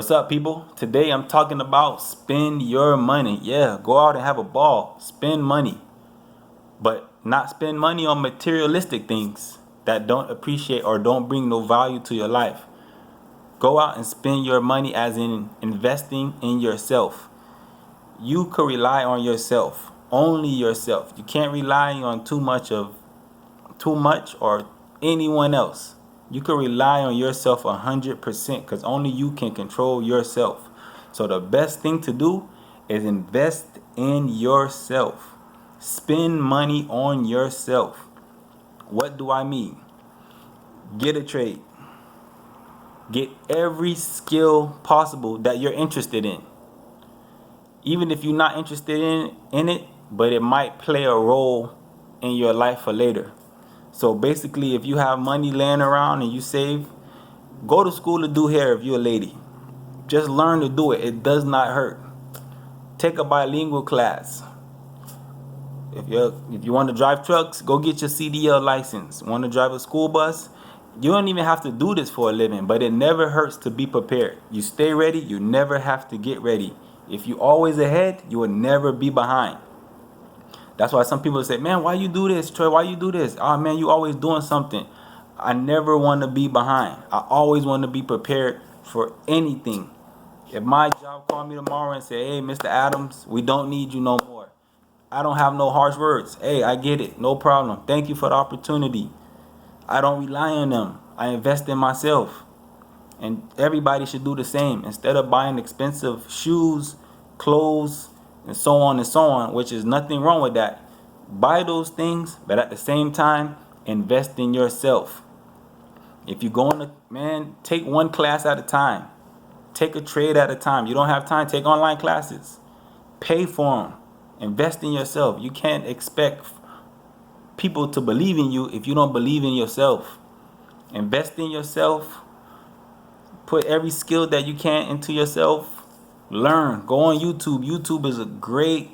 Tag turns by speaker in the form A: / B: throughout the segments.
A: What's up, people? Today I'm talking about spend your money. Yeah, go out and have a ball. Spend money. But not spend money on materialistic things that don't appreciate or don't bring no value to your life. Go out and spend your money as in investing in yourself. You could rely on yourself, only yourself. You can't rely on too much or anyone else. You can rely on yourself 100% because only you can control yourself. So the best thing to do is invest in yourself. Spend money on yourself. What do I mean? Get a trade. Get every skill possible that you're interested in. Even if you're not interested in it, but it might play a role in your life for later. So basically, if you have money laying around and you save, go to school to do hair if you're a lady. Just learn to do it. It does not hurt. Take a bilingual class. If you want to drive trucks, go get your CDL license. Want to drive a school bus? You don't even have to do this for a living, but it never hurts to be prepared. You stay ready, you never have to get ready. If you always ahead, you will never be behind. That's why some people say, man, why you do this, Troy? Why you do this? Oh, man, you always doing something. I never want to be behind. I always want to be prepared for anything. If my job called me tomorrow and say, hey, Mr. Adams, we don't need you no more, I don't have no harsh words. Hey, I get it. No problem. Thank you for the opportunity. I don't rely on them. I invest in myself. And everybody should do the same. Instead of buying expensive shoes, clothes, and so on, which is nothing wrong with that. Buy those things, but at the same time, invest in yourself. If you're going to, man, take one class at a time. Take a trade at a time. You don't have time, take online classes. Pay for them. Invest in yourself. You can't expect people to believe in you if you don't believe in yourself. Invest in yourself. Put every skill that you can into yourself. Learn. Go on YouTube. YouTube is great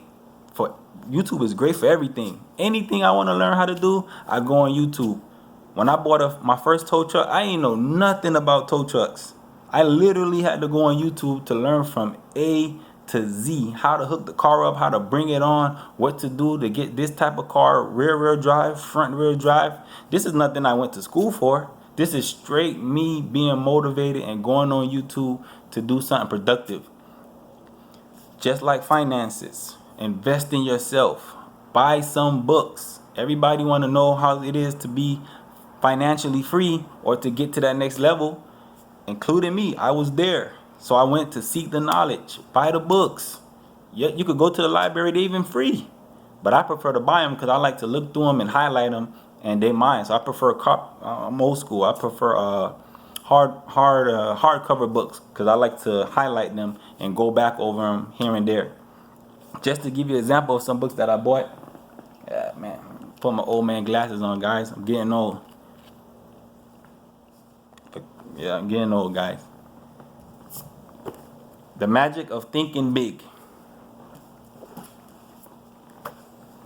A: for everything. Anything I want to learn how to do, I go on YouTube. When I bought my first tow truck, I ain't know nothing about tow trucks. I literally had to go on YouTube to learn from A to Z, how to hook the car up, how to bring it on, what to do to get this type of car, rear drive, front rear drive. This is nothing I went to school for. This is straight me being motivated and going on YouTube to do something productive. Just like finances, invest in yourself. Buy some books. Everybody want to know how it is to be financially free or to get to that next level, including me. I was there. So I went to seek the knowledge. Buy the books. Yeah, you could go to the library, they're even free. But I prefer to buy them because I like to look through them and highlight them, and they mine. So I prefer I'm old school. I prefer hardcover books because I like to highlight them and go back over them here and there. Just to give you an example of some books that I bought. Yeah, man, put my old man glasses on, guys. I'm getting old. Yeah, I'm getting old, guys. The Magic of Thinking Big.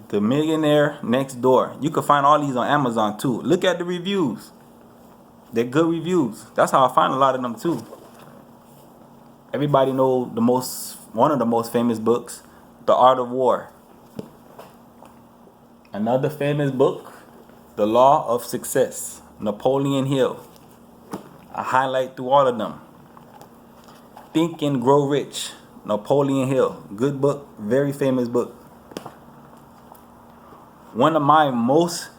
A: The Millionaire Next Door. You can find all these on Amazon too. Look at the reviews. They're good reviews. That's how I find a lot of them too. Everybody know one of the most famous books, The Art of War. Another famous book, The Law of Success, Napoleon Hill. I highlight through all of them. Think and Grow Rich, Napoleon Hill. Good book, very famous book. One of my most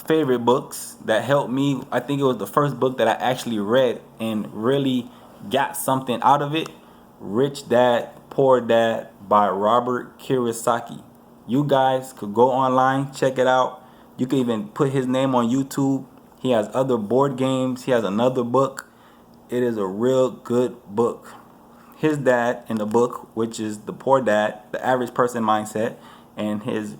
A: favorite books that helped me, I think it was the first book that I actually read and really got something out of it, Rich Dad, Poor Dad by Robert Kiyosaki. You guys could go online, check it out. You can even put his name on YouTube. He has other board games. He has another book. It is a real good book. His dad in the book, which is the poor dad, the average person mindset, and his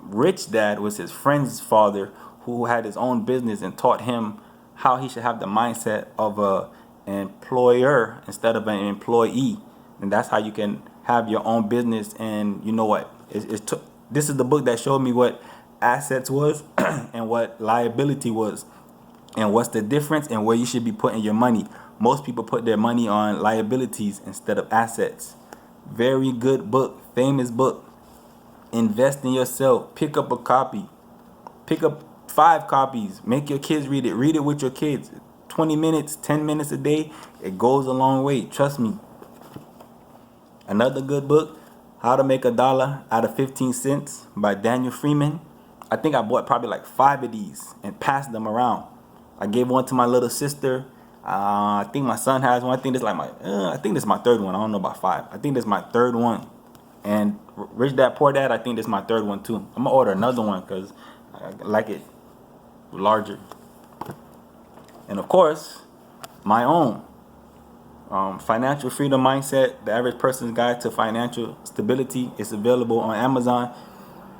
A: rich dad was his friend's father who had his own business and taught him how he should have the mindset of an employer instead of an employee. And that's how you can have your own business. And you know what? This is the book that showed me what assets was and what liability was. and what's the difference and where you should be putting your money. Most people put their money on liabilities instead of assets. Very good book, famous book. Invest in yourself. Pick up a copy. Pick up 5 copies. Make your kids read it. Read it with your kids. 20 minutes, 10 minutes a day. It goes a long way. Trust me. Another good book, How to Make a Dollar Out of 15 Cents by Daniel Freeman. I think I bought probably like 5 of these and passed them around. I gave one to my little sister. I think my son has one. I think this is my 3rd one. I don't know about 5. I think this is my 3rd one. And Rich Dad Poor Dad, I think this is my 3rd one too. I'm gonna order another one because I like it larger. And of course, my own Financial Freedom Mindset, The Average Person's Guide to Financial Stability, is available on Amazon.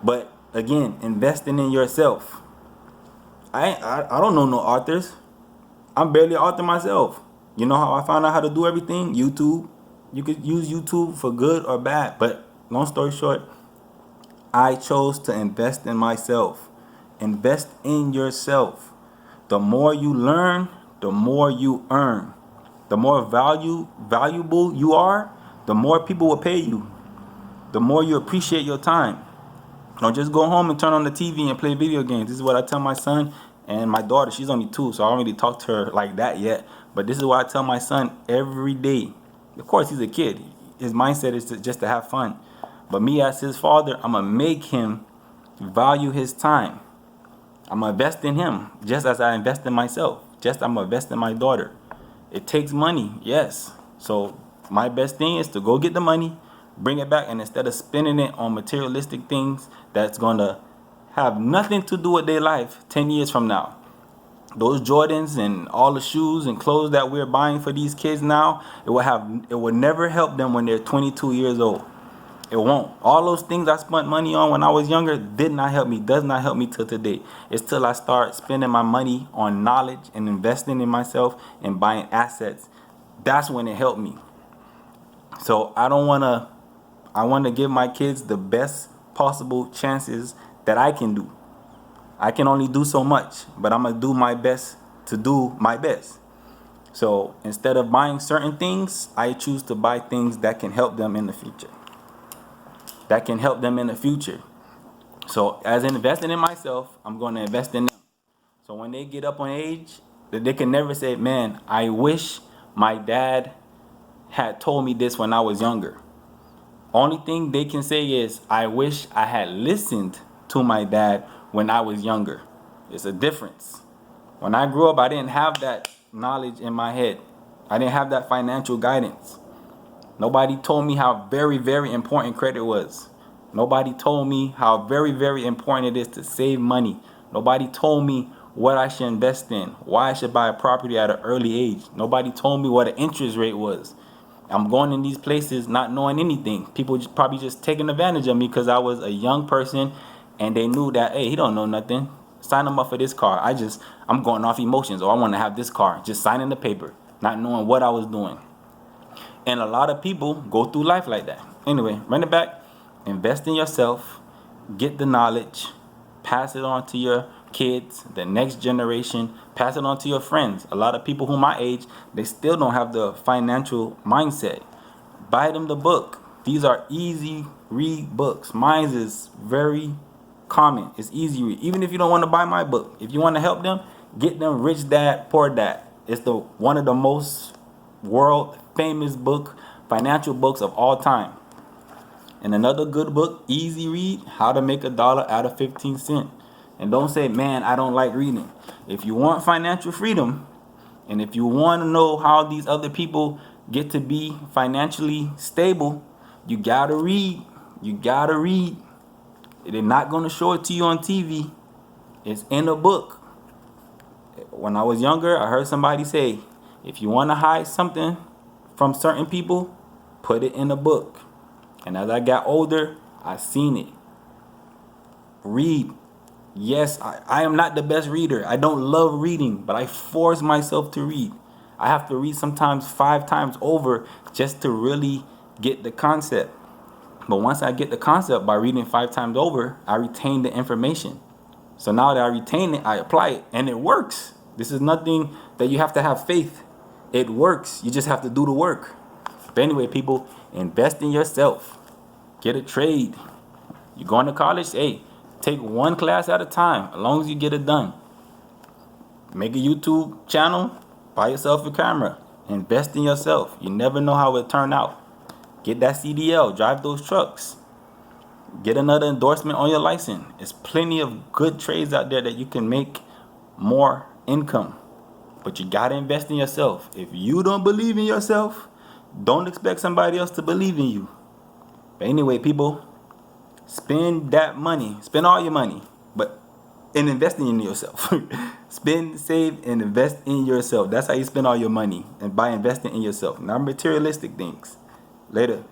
A: But again, investing in yourself. I don't know no authors. I'm barely an author myself. You know how I found out how to do everything? YouTube. You could use YouTube for good or bad. But long story short, I chose to invest in myself. Invest in yourself. The more you learn, the more you earn. The more valuable you are, the more people will pay you. The more you appreciate your time. Don't just go home and turn on the TV and play video games. This is what I tell my son and my daughter. She's only 2, so I don't really talk to her like that yet. But this is what I tell my son every day. Of course, he's a kid. His mindset is just to have fun. But me as his father, I'm going to make him value his time. I'm going to invest in him just as I invest in myself. Just I'm going to invest in my daughter. It takes money, yes. So my best thing is to go get the money, bring it back, and instead of spending it on materialistic things that's going to have nothing to do with their life 10 years from now. Those Jordans and all the shoes and clothes that we're buying for these kids now, it will never help them when they're 22 years old. It won't. All those things I spent money on when I was younger did not help me, does not help me till today. It's till I start spending my money on knowledge and investing in myself and buying assets. That's when it helped me. So I want to give my kids the best possible chances that I can do. I can only do so much, but I'm going to do my best to do my best. So instead of buying certain things, I choose to buy things that can help them in the future. So as investing in myself, I'm going to invest in them. So when they get up on age, they can never say, man, I wish my dad had told me this when I was younger. Only thing they can say is, I wish I had listened to my dad when I was younger. It's a difference. When I grew up, I didn't have that knowledge in my head. I didn't have that financial guidance. Nobody told me how very, very important credit was. Nobody told me how very, very important it is to save money. Nobody told me what I should invest in, why I should buy a property at an early age. Nobody told me what an interest rate was. I'm going in these places not knowing anything. People probably just taking advantage of me because I was a young person and they knew that, hey, he don't know nothing. Sign him up for this car. I'm going off emotions, or I want to have this car. Just signing the paper, not knowing what I was doing. And a lot of people go through life like that. Anyway, run it back. Invest in yourself. Get the knowledge. Pass it on to your kids, the next generation. Pass it on to your friends. A lot of people who my age, they still don't have the financial mindset. Buy them the book. These are easy read books. Mine is very common. It's easy read. Even if you don't want to buy my book, if you want to help them, get them Rich Dad Poor Dad. It's one of the most world famous financial books of all time. And another good book, easy read, How to Make a Dollar Out of 15 Cents. And don't say, man, I don't like reading. If you want financial freedom, and if you want to know how these other people get to be financially stable, you gotta read. You gotta read. They're not going to show it to you on TV. It's in a book. When I was younger, I heard somebody say, if you want to hide something from certain people, put it in a book. And as I got older, I seen it. Read. Yes, I am not the best reader. I don't love reading, but I force myself to read. I have to read sometimes 5 times over just to really get the concept. But once I get the concept by reading 5 times over, I retain the information. So now that I retain it, I apply it, and it works. This is nothing that you have to have faith. It works. You just have to do the work. But anyway, people, invest in yourself. Get a trade. You going to college? Hey, take one class at a time, as long as you get it done. Make a YouTube channel. Buy yourself a camera. Invest in yourself. You never know how it turn out. Get that CDL. Drive those trucks. Get another endorsement on your license. There's plenty of good trades out there that you can make more income. But you gotta invest in yourself. If you don't believe in yourself, don't expect somebody else to believe in you. But anyway, people, spend that money. Spend all your money, but in investing in yourself. Spend, save, and invest in yourself. That's how you spend all your money, and by investing in yourself, not materialistic things. Later.